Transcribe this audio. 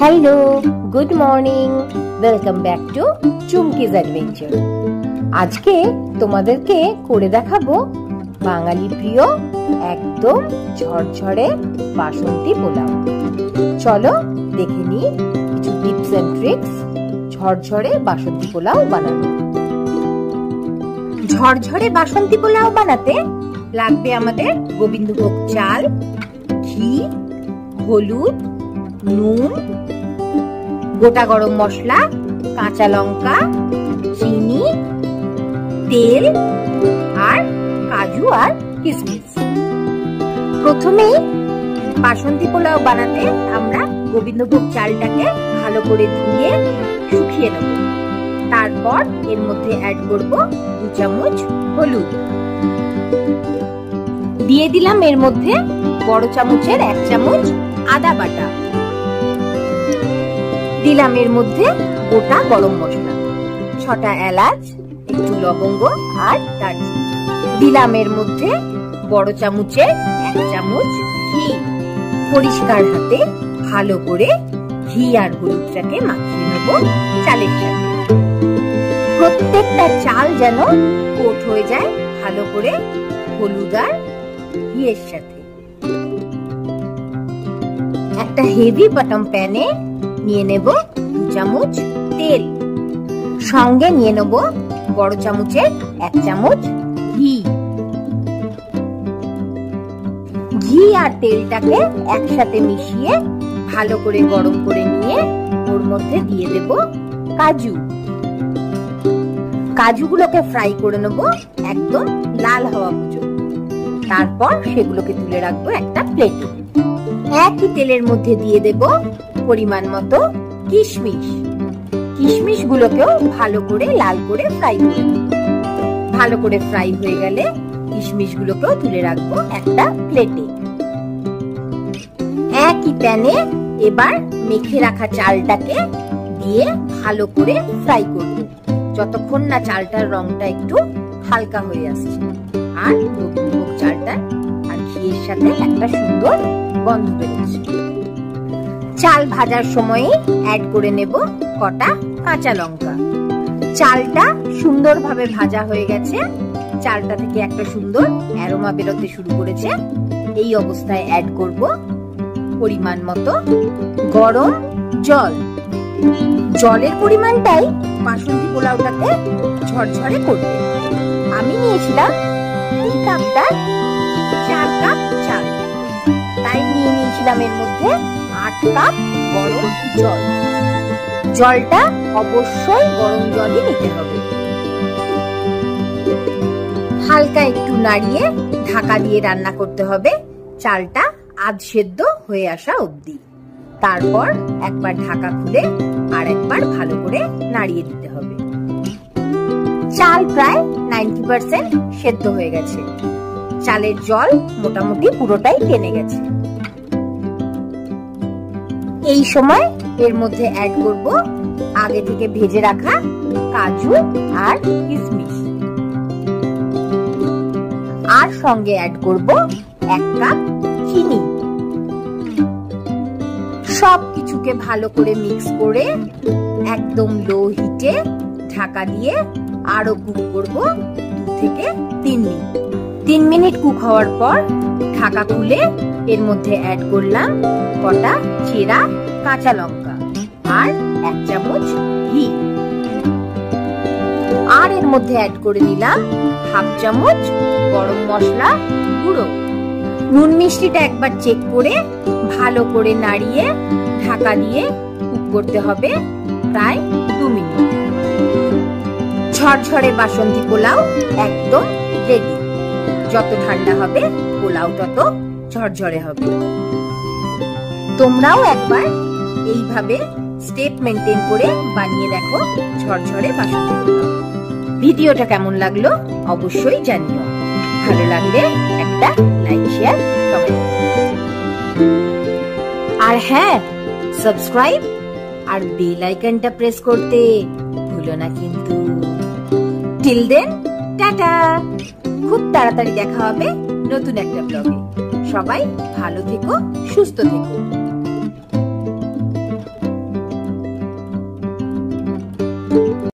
Hello, good morning, welcome back to Chumki's adventure. আজকে তোমাদেরকে করে দেখাবো বাঙালি প্রিয় একদম ঝরঝরে বাসন্তী পোলাও। চলো দেখে নিই কিছু টিপস এন্ড ট্রিক্স ঝরঝরে বাসন্তী পোলাও বানানো। ঝরঝরে বাসন্তী পোলাও বানাতে লাগবে আমাদের গোবিন্দভোগ চাল, ঘি, হলুদ, নুন, গোটা গরম মশলা, কাঁচা লঙ্কা, চিনি, তেল আর কাজু আর কিশমিশ। প্রথমেই বাসন্তী পোলাও বানাতে আমরা গোবিন্দভোগ চালটাকে ভালো করে ধুয়ে শুকিয়ে নেব। তারপর এর মধ্যে অ্যাড করব 2 চামচ হলুদ, দিয়ে দিলাম এর মধ্যে বড় চামচের 1 চামচ আদা বাটা, দিলাম এর মধ্যে গোটা গরম মশলা, 6টা এলাচ, একটু লবঙ্গ আর দারচিনি, দিলাম এর মধ্যে বড় চামচের 1 চামচ ঘি। পরিষ্কার হাতে ভালো করে ঘি আর হলুদটাকে মাখিয়ে নেব চালের সাথে। প্রত্যেকটা চাল যেন কোট হয়ে যায় ভালো করে হলুদ আর ঘিয়ের সাথে। একটা হেভি বটম প্যানে নিয়ে নেব 2 চামচ তেল, সঙ্গে নিয়ে নেব বড় চামচের 1 চামচ ঘি। ঘি আর তেলটাকে একসাথে মিশিয়ে ভালো করে গরম করে নিয়ে ওর মধ্যে দিয়ে দেব কাজু। কাজুগুলোকে ফ্রাই করে নেব একদম লাল হওয়া পর্যন্ত। তারপর সেগুলোকে তুলে রাখবো একটা প্লেটে। একই তেলের মধ্যে দিয়ে দেব পরিমাণ মতো কিশমিশ। কিশমিশ গুলোকেও ভালো করে লাল করে ফ্রাই করে নেব। ভালো করে ফ্রাই হয়ে গেলে কিশমিশ গুলোকেও তুলে রাখবো একটা প্লেটে। একই প্যানে এবার মেখে রাখা চালটাকে দিয়ে ভালো করে ফ্রাই করব, যতক্ষণ না চালটার রংটা একটু হালকা হয়ে আসছে আর গোবিন্দভোগ চালটা আর ঘিয়ের সাথে একটা সুন্দর গন্ধ বেরোচ্ছে। চাল ভাজার সময় অ্যাড করে নেব কটা কাঁচা লঙ্কা। চালটা সুন্দরভাবে ভাজা হয়ে গেছে, চালটা থেকে একটা সুন্দর অ্যারোমা বেরোতে শুরু করেছে। এই অবস্থায় অ্যাড করব পরিমাণ মতো গরম জল। জলের পরিমাণটাই বাসন্তী পোলাওটাকে ঝরঝরে করবে। আমি নিয়েছিলাম এই কাপটা 4 কাপ চাল, তাই নিয়ে নিয়েছিলাম এর মধ্যে 8 কাপ গরম জল। জলটা অবশ্যই গরম জলই নিতে হবে। হালকা একটু নাড়িয়ে ঢাকা দিয়ে রান্না করতে হবে চালটা আধ সেদ্ধ হয়ে আসা অবধি। তারপর একবার ঢাকা খুলে আর একবার ভালো করে নাড়িয়ে দিতে হবে। চাল প্রায় 90% সেদ্ধ হয়ে গেছে, চালের জল মোটামুটি পুরোটাই টেনে গেছে। এই সময় এর মধ্যে অ্যাড করব আগে থেকে ভেজে রাখা কাজু আর কিশমিশ, আর সঙ্গে অ্যাড করব 1 কাপ চিনি। সব কিছুকে ভালো করে মিক্স করে একদম লো হিটে ঢাকা দিয়ে আরো কুক করব 2 থেকে 3 মিনিট। 3 মিনিট কুক হওয়ার পর ঢাকা খুলে এর মধ্যে অ্যাড করলাম কটা চেরা কাঁচা লঙ্কা আর 1 চামচ ঘি, আর এর মধ্যে অ্যাড করে নিলাম 1/2 চামচ গরম মশলা গুঁড়ো। নুন মিষ্টিটা একবার চেক করে ভালো করে নাড়িয়ে ঢাকা দিয়ে কুক করতে হবে প্রায় 2 মিনিট। ঝরঝরে বাসন্তী পোলাও একদম রেডি। যত ঠান্ডা হবে পোলাও তত ঝরঝরে হবে। তোমরাও একবার এইভাবে স্টেপ মেনটেন করে বানিয়ে দেখো ঝরঝরে বাসন্তী পোলাও। ভিডিওটা কেমন লাগলো অবশ্যই জানিও। ভালো লাগলে একটা লাইক, শেয়ার, কমেন্ট। আর হ্যাঁ, সাবস্ক্রাইব আর বেল আইকনটা প্রেস করতে ভুলো না কিন্তু। Till then, tata. খুব তাড়াতাড়ি দেখা হবে নতুন একটা ব্লগে। সবাই ভালো থেকো, সুস্থ থেকো।